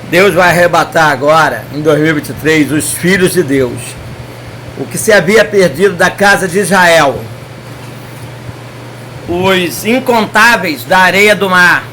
Deus vai arrebatar agora, em 2023, os filhos de Deus. O que se havia perdido da casa de Israel. Os incontáveis da areia do mar.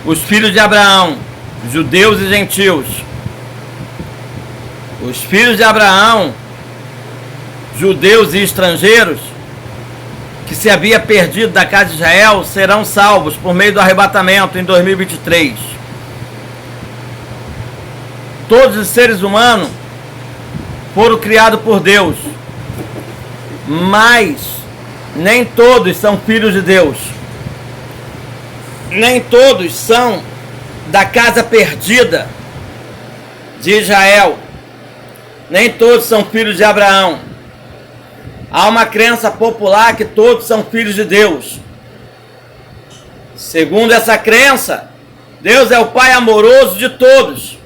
Os filhos de Abraão, judeus e gentios. Os filhos de Abraão, judeus e estrangeiros, que se havia perdido da casa de Israel, serão salvos por meio do arrebatamento em 2023. Todos os seres humanos foram criados por Deus, mas nem todos são filhos de Deus. Nem todos são da casa perdida de Israel. Nem todos são filhos de Abraão. Há uma crença popular que todos são filhos de Deus. Segundo essa crença, Deus é o Pai amoroso de todos.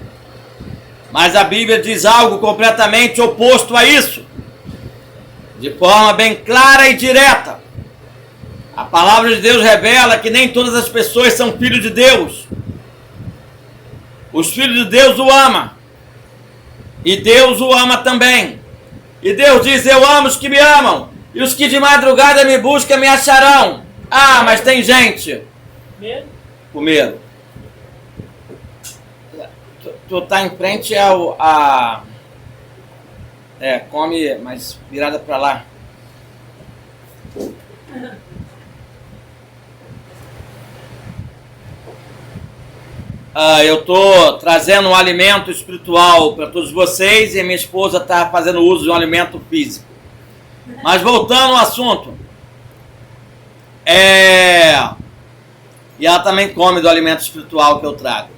Mas a Bíblia diz algo completamente oposto a isso. De forma bem clara e direta. A palavra de Deus revela que nem todas as pessoas são filhos de Deus. Os filhos de Deus o amam. E Deus o ama também. E Deus diz: eu amo os que me amam. E os que de madrugada me buscam me acharão. Ah, mas tem gente. Com medo. Tu tá em frente come, mas virada para lá. Eu tô trazendo um alimento espiritual para todos vocês e minha esposa tá fazendo uso de um alimento físico. Mas voltando ao assunto, e ela também come do alimento espiritual que eu trago.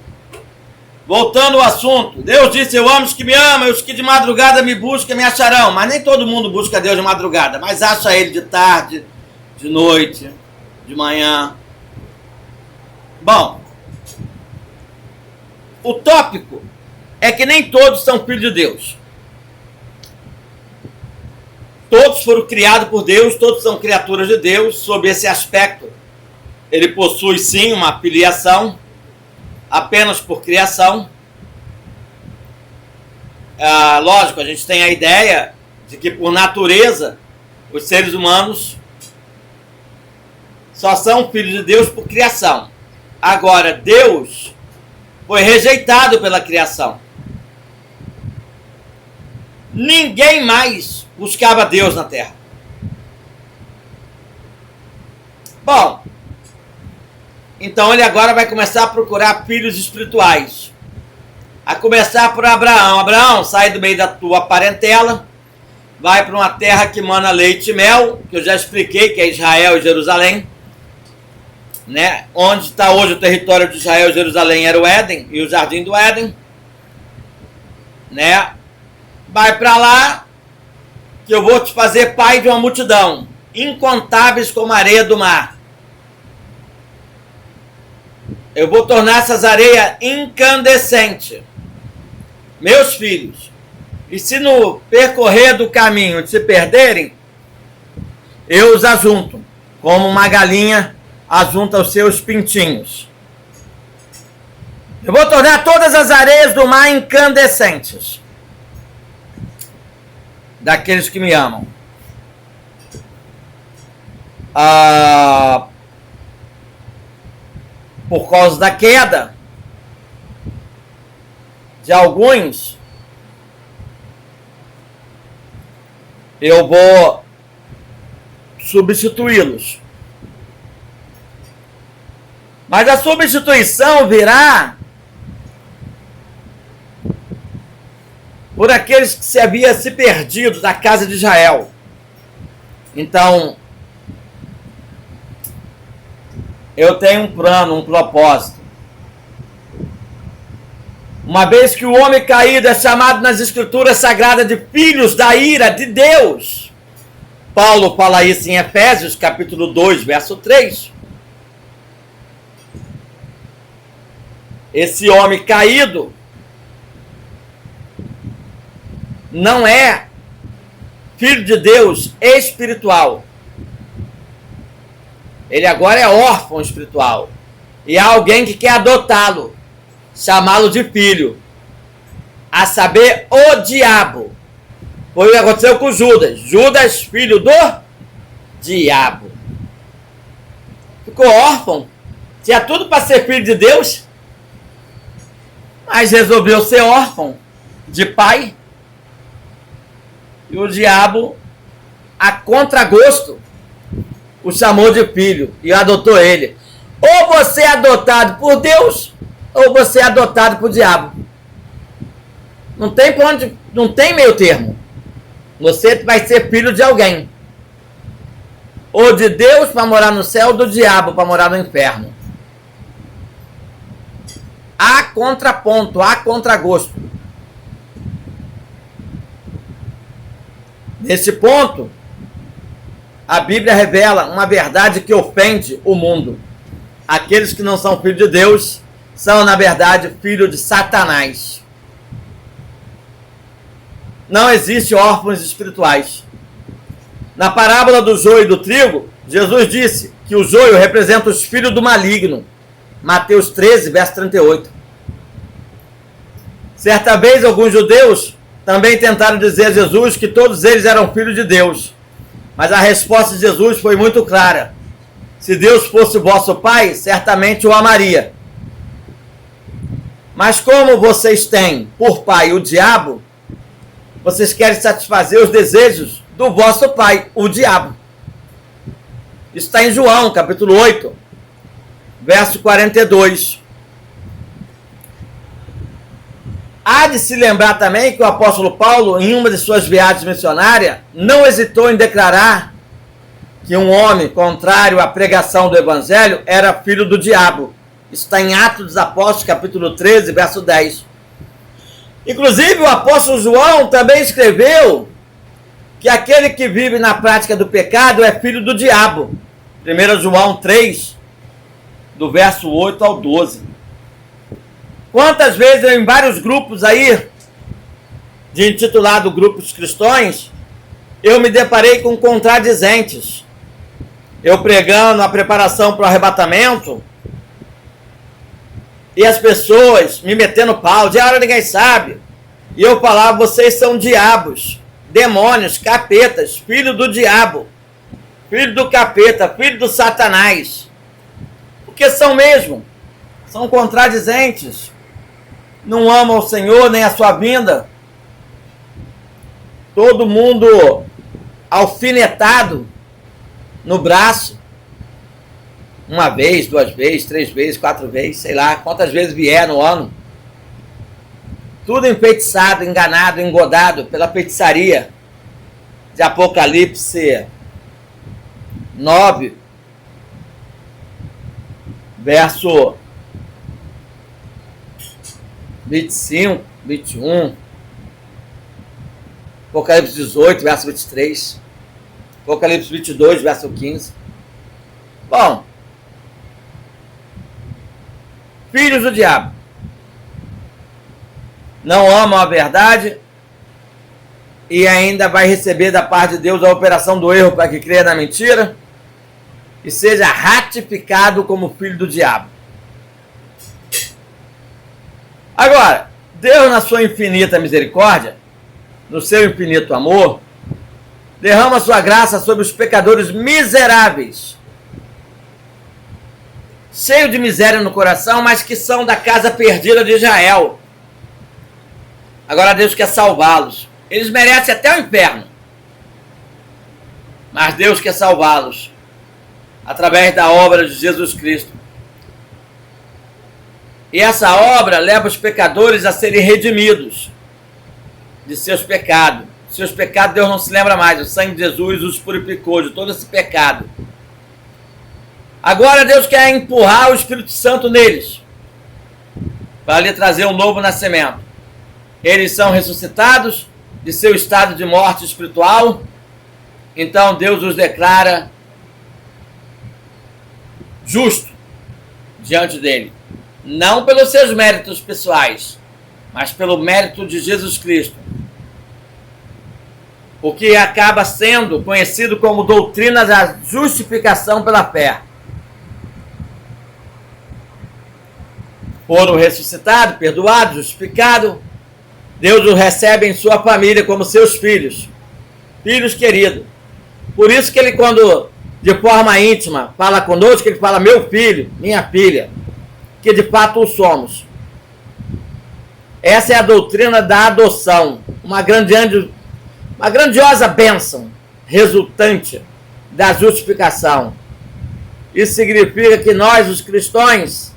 Voltando ao assunto, Deus disse: eu amo os que me amam, e os que de madrugada me buscam me acharão. Mas nem todo mundo busca Deus de madrugada, mas acha Ele de tarde, de noite, de manhã. Bom, o tópico é que nem todos são filhos de Deus. Todos foram criados por Deus, todos são criaturas de Deus. Sob esse aspecto, ele possui sim uma filiação, apenas por criação. Lógico, a gente tem a ideia de que por natureza os seres humanos só são filhos de Deus por criação. Agora, Deus foi rejeitado pela criação. Ninguém mais buscava Deus na terra. Bom, então ele agora vai começar a procurar filhos espirituais. A começar por Abraão. Abraão, sai do meio da tua parentela, vai para uma terra que mana leite e mel, que eu já expliquei, que é Israel e Jerusalém. Né? Onde está hoje o território de Israel e Jerusalém era o Éden e o Jardim do Éden. Né? Vai para lá, que eu vou te fazer pai de uma multidão, incontáveis como a areia do mar. Eu vou tornar essas areias incandescentes, meus filhos. E se no percorrer do caminho se perderem, eu os ajunto, como uma galinha ajunta os seus pintinhos. Eu vou tornar todas as areias do mar incandescentes, daqueles que me amam. Por causa da queda de alguns, eu vou substituí-los. Mas a substituição virá por aqueles que se haviam se perdido da casa de Israel. Então, eu tenho um plano, um propósito. Uma vez que o homem caído é chamado nas Escrituras Sagradas de filhos da ira de Deus. Paulo fala isso em Efésios, capítulo 2, verso 3. Esse homem caído não é filho de Deus espiritual. Ele agora é órfão espiritual. E há alguém que quer adotá-lo. chamá-lo de filho, a saber, o diabo. Foi o que aconteceu com Judas. Judas, filho do diabo. Ficou órfão. Tinha tudo para ser filho de Deus, mas resolveu ser órfão de pai. E o diabo, a contragosto, o chamou de filho e adotou ele. Ou você é adotado por Deus, ou você é adotado por diabo. Não tem pra onde, não tem meio termo. Você vai ser filho de alguém. Ou de Deus para morar no céu, ou do diabo para morar no inferno. Há contraponto, há contragosto. Nesse ponto, a Bíblia revela uma verdade que ofende o mundo. Aqueles que não são filhos de Deus são, na verdade, filhos de Satanás. Não existe órfãos espirituais. Na parábola do joio e do trigo, Jesus disse que o joio representa os filhos do maligno. Mateus 13, verso 38. Certa vez, alguns judeus também tentaram dizer a Jesus que todos eles eram filhos de Deus. Mas a resposta de Jesus foi muito clara. Se Deus fosse vosso pai, certamente o amaria. Mas como vocês têm por pai o diabo, vocês querem satisfazer os desejos do vosso pai, o diabo. Isso está em João, capítulo 8, verso 42. Há de se lembrar também que o apóstolo Paulo, em uma de suas viagens missionárias, não hesitou em declarar que um homem contrário à pregação do evangelho era filho do diabo. Isso está em Atos dos Apóstolos, capítulo 13, verso 10. Inclusive, o apóstolo João também escreveu que aquele que vive na prática do pecado é filho do diabo. 1 João 3, do verso 8 ao 12. Quantas vezes eu, em vários grupos aí, de intitulado Grupos Cristãos, eu me deparei com contradizentes. Eu pregando a preparação para o arrebatamento, e as pessoas me metendo pau, de hora ninguém sabe. E eu falava, vocês são diabos, demônios, capetas, filho do diabo, filho do capeta, filho do Satanás. Porque são mesmo, são contradizentes. Não amam o Senhor nem a sua vinda. Todo mundo alfinetado no braço. Uma vez, 2 vezes, 3 vezes, 4 vezes, sei lá quantas vezes vier no ano. Tudo enfeitiçado, enganado, engodado pela feitiçaria de Apocalipse 9, verso 25, 21, Apocalipse 18, verso 23, Apocalipse 22, verso 15. Bom, filhos do diabo não amam a verdade e ainda vai receber da parte de Deus a operação do erro para que creia na mentira e seja ratificado como filho do diabo. Agora, Deus, na sua infinita misericórdia, no seu infinito amor, derrama sua graça sobre os pecadores miseráveis, cheios de miséria no coração, mas que são da casa perdida de Israel. Agora Deus quer salvá-los. Eles merecem até o inferno, mas Deus quer salvá-los através da obra de Jesus Cristo. E essa obra leva os pecadores a serem redimidos de seus pecados. Seus pecados Deus não se lembra mais. O sangue de Jesus os purificou de todo esse pecado. Agora Deus quer empurrar o Espírito Santo neles para lhe trazer um novo nascimento. Eles são ressuscitados de seu estado de morte espiritual. Então Deus os declara justo diante dele. Não pelos seus méritos pessoais, mas pelo mérito de Jesus Cristo. O que acaba sendo conhecido como doutrina da justificação pela fé. foram ressuscitados, perdoados, justificados, Deus os recebe em sua família como seus filhos, filhos queridos. Por isso que ele, quando de forma íntima fala conosco, ele fala meu filho, minha filha, que de fato o somos. Essa é a doutrina da adoção, uma grandiosa bênção resultante da justificação. Isso significa que nós, os cristãos,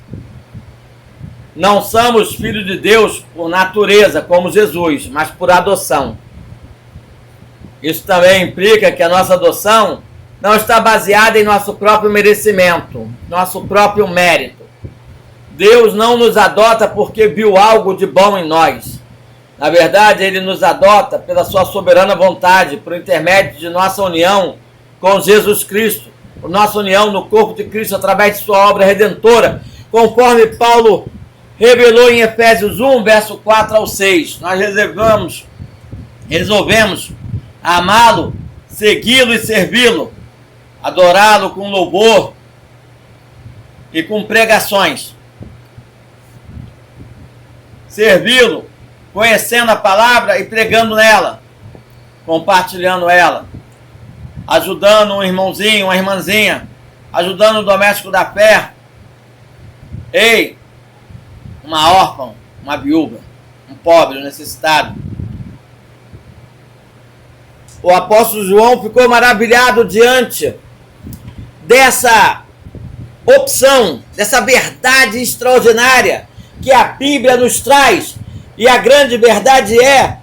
não somos filhos de Deus por natureza, como Jesus, mas por adoção. Isso também implica que a nossa adoção não está baseada em nosso próprio merecimento, nosso próprio mérito. Deus não nos adota porque viu algo de bom em nós. Na verdade, Ele nos adota pela sua soberana vontade, por intermédio de nossa união com Jesus Cristo, por nossa união no corpo de Cristo através de sua obra redentora, conforme Paulo revelou em Efésios 1, verso 4 ao 6. Nós resolvemos amá-lo, segui-lo e servi-lo, adorá-lo com louvor e com pregações. Servi-lo, conhecendo a palavra e pregando nela, compartilhando ela, ajudando um irmãozinho, uma irmãzinha, ajudando o doméstico da fé. Ei, uma órfã, uma viúva, um pobre, um necessitado. O apóstolo João ficou maravilhado diante dessa opção, dessa verdade extraordinária que a Bíblia nos traz. E a grande verdade é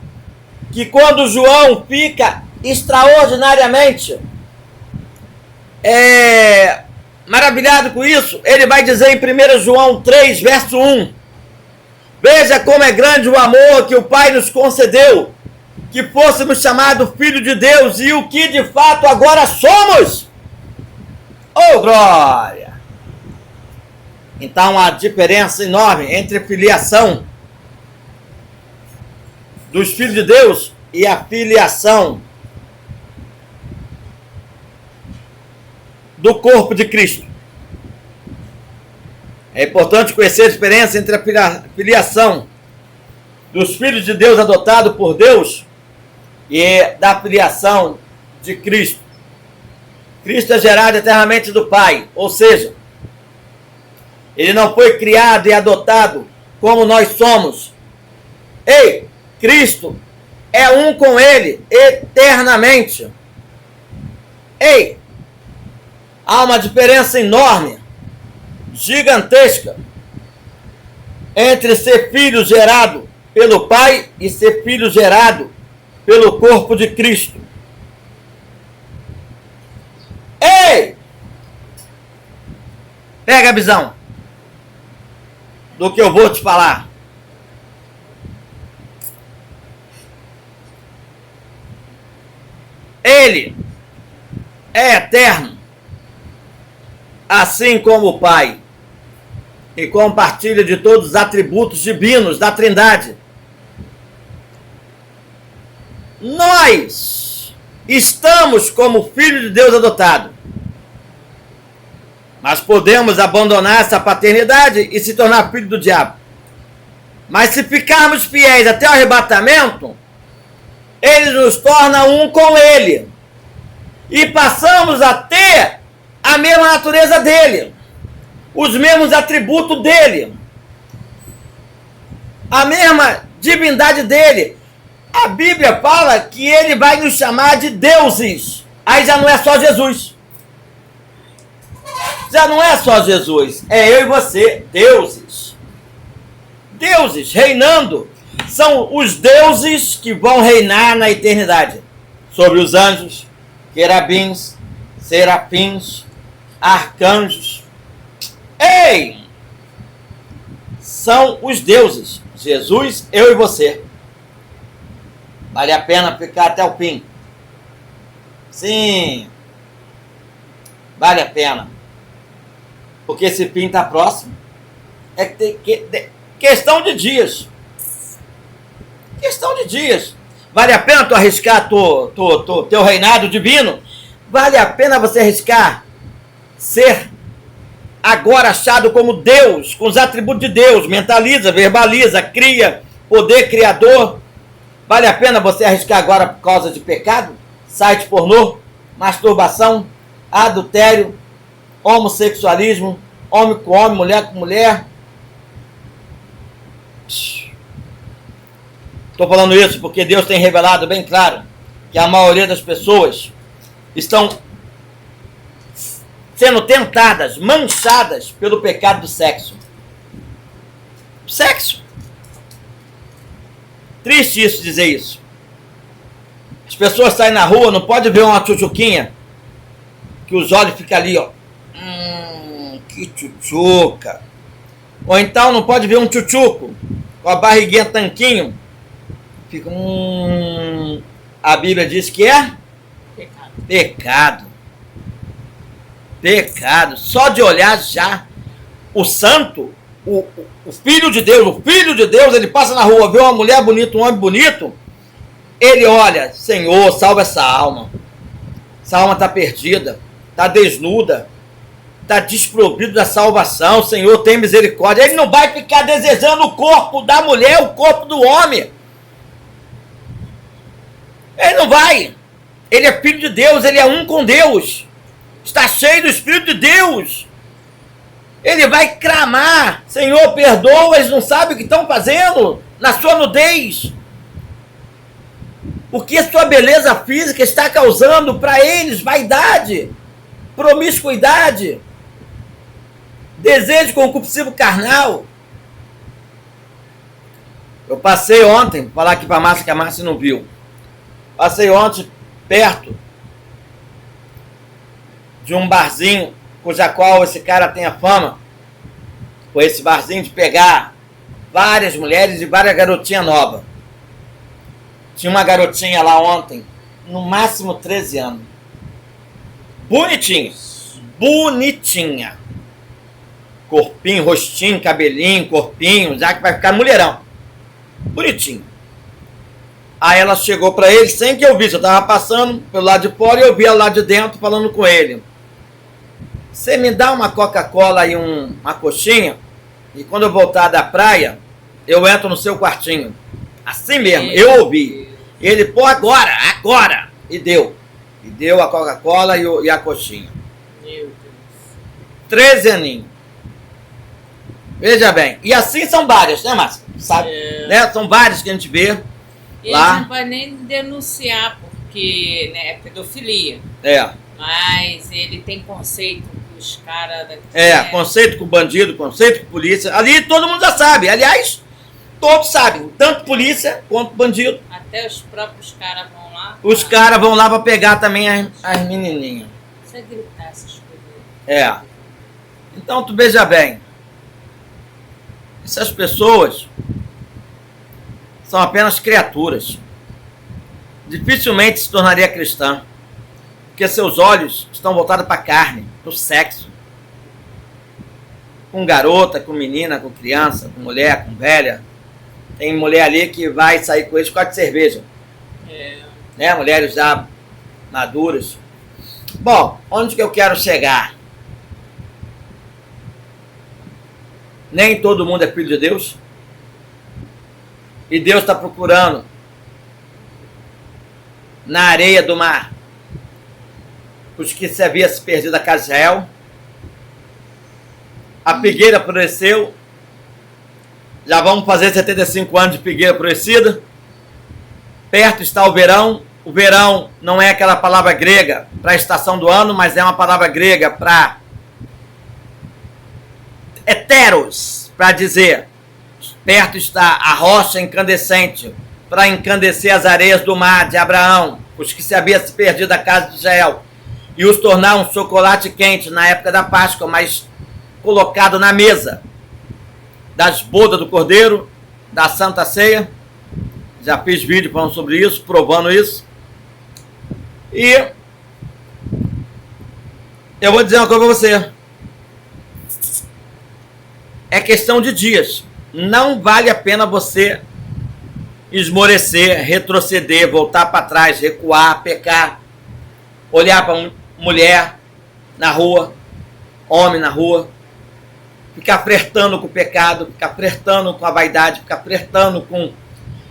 que quando João fica extraordinariamente maravilhado com isso, ele vai dizer em 1 João 3, verso 1: veja como é grande o amor que o Pai nos concedeu, que fôssemos chamados filhos de Deus, e o que de fato agora somos. Oh, glória! Então há diferença enorme entre a filiação dos filhos de Deus e a filiação do corpo de Cristo. É importante conhecer a diferença entre a filiação dos filhos de Deus adotados por Deus e da filiação de Cristo. Cristo é gerado eternamente do Pai, ou seja, ele não foi criado e adotado como nós somos. Ei, Cristo é um com ele eternamente. Ei, há uma diferença enorme, gigantesca, entre ser filho gerado pelo Pai e ser filho gerado pelo corpo de Cristo. Ei! Pega a visão do que eu vou te falar. Ele é eterno, assim como o Pai, e compartilha de todos os atributos divinos da Trindade. Nós estamos como filhos de Deus adotado, mas podemos abandonar essa paternidade e se tornar filho do diabo. Mas se ficarmos fiéis até o arrebatamento, ele nos torna um com ele. E passamos a ter a mesma natureza dele, os mesmos atributos dele, a mesma divindade dele. A Bíblia fala que ele vai nos chamar de deuses. Aí já não é só Jesus. Já não é só Jesus. É eu e você, deuses. Deuses reinando. São os deuses que vão reinar na eternidade sobre os anjos, querubins, serafins, arcanjos. Ei! São os deuses. Jesus, eu e você. Vale a pena ficar até o fim. Sim. Vale a pena. Porque esse fim está próximo. É questão de dias. Questão de dias. Vale a pena tu arriscar teu reinado divino? Vale a pena você arriscar ser agora achado como Deus, com os atributos de Deus, mentaliza, verbaliza, cria, poder criador. Vale a pena você arriscar agora por causa de pecado? Site pornô, masturbação, adultério, homossexualismo, homem com homem, mulher com mulher. Estou falando isso porque Deus tem revelado bem claro que a maioria das pessoas estão sendo tentadas, manchadas pelo pecado do sexo. Sexo. Triste isso, dizer isso. As pessoas saem na rua, não pode ver uma tchutchuquinha, que os olhos ficam ali, ó. Que tchutchuca. Ou então não pode ver um tchutchuco, com a barriguinha tanquinho. Fica, a Bíblia diz que é? Pecado. Pecado. Só de olhar já o santo, o filho de Deus, ele passa na rua, vê uma mulher bonita, um homem bonito, ele olha, Senhor, salva essa alma. Essa alma está perdida, está desnuda, está desprovido da salvação. Senhor, tem misericórdia. Ele não vai ficar desejando o corpo da mulher, o corpo do homem. Ele não vai. Ele é filho de Deus, ele é um com Deus. Está cheio do Espírito de Deus. Ele vai clamar, Senhor, perdoa, eles não sabem o que estão fazendo na sua nudez. O que a sua beleza física está causando para eles? Vaidade, promiscuidade, desejo concupiscivo carnal. Eu passei ontem, vou falar aqui para a Márcia, que a Márcia não viu. Passei ontem perto de um barzinho, cuja qual esse cara tem a fama, com esse barzinho de pegar várias mulheres e várias garotinhas novas. Tinha uma garotinha lá ontem, no máximo 13 anos. Bonitinha. Bonitinha. Corpinho, rostinho, cabelinho, corpinho, já que vai ficar mulherão. Bonitinho. Aí ela chegou pra ele sem que eu visse. Eu tava passando pelo lado de fora e eu vi ela lá de dentro falando com ele. Você me dá uma Coca-Cola e uma coxinha, e quando eu voltar da praia, eu entro no seu quartinho. Assim mesmo, eu ouvi. Ele, pô, agora! E deu. E deu a Coca-Cola e a coxinha. Meu Deus. 13 aninhos. Veja bem. E assim são várias, né, Márcia? Sabe? Né? São várias que a gente vê. Ele lá. Não vai nem denunciar, porque né, é pedofilia. É. Mas ele tem conceito com os caras daqui. Conceito com bandido, conceito com polícia. Ali todo mundo já sabe. Aliás, todos sabem. Tanto polícia quanto bandido. Até os próprios caras vão lá. Os caras vão lá para pegar também as menininhas. Você gritar essas coisas. Então tu veja bem. Essas pessoas são apenas criaturas. Dificilmente se tornaria cristã. Porque seus olhos estão voltados para a carne, para o sexo. Com garota, com menina, com criança, com mulher, com velha. Tem mulher ali que vai sair com eles por causa de cerveja. Né? Mulheres já maduras. Bom, onde que eu quero chegar? Nem todo mundo é filho de Deus. E Deus está procurando na areia do mar os que se havia se perdido da casa de Israel. A figueira floresceu. Já vamos fazer 75 anos de figueira florescida. Perto está o verão. O verão não é aquela palavra grega para a estação do ano, mas é uma palavra grega para heteros, para dizer, perto está a rocha incandescente, para encandecer as areias do mar de Abraão, os que se havia se perdido da casa de Israel, e os tornar um chocolate quente na época da Páscoa, mas colocado na mesa das bodas do Cordeiro, da Santa Ceia. Já fiz vídeo falando sobre isso, provando isso. E eu vou dizer uma coisa para você. É questão de dias. Não vale a pena você esmorecer, retroceder, voltar para trás, recuar, pecar, olhar para mulher na rua, homem na rua, ficar flertando com o pecado, ficar flertando com a vaidade, ficar flertando com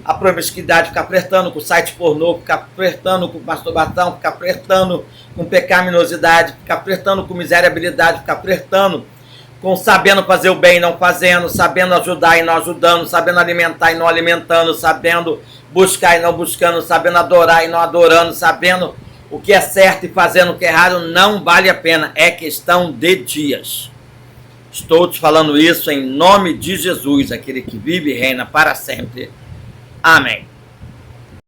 a promiscuidade, ficar flertando com o site pornô, ficar flertando com masturbação, ficar flertando com pecaminosidade, ficar flertando com miserabilidade, ficar flertando com sabendo fazer o bem e não fazendo, sabendo ajudar e não ajudando, sabendo alimentar e não alimentando, sabendo buscar e não buscando, sabendo adorar e não adorando, sabendo o que é certo e fazendo o que é errado, não vale a pena, é questão de dias. Estou te falando isso em nome de Jesus, aquele que vive e reina para sempre. Amém.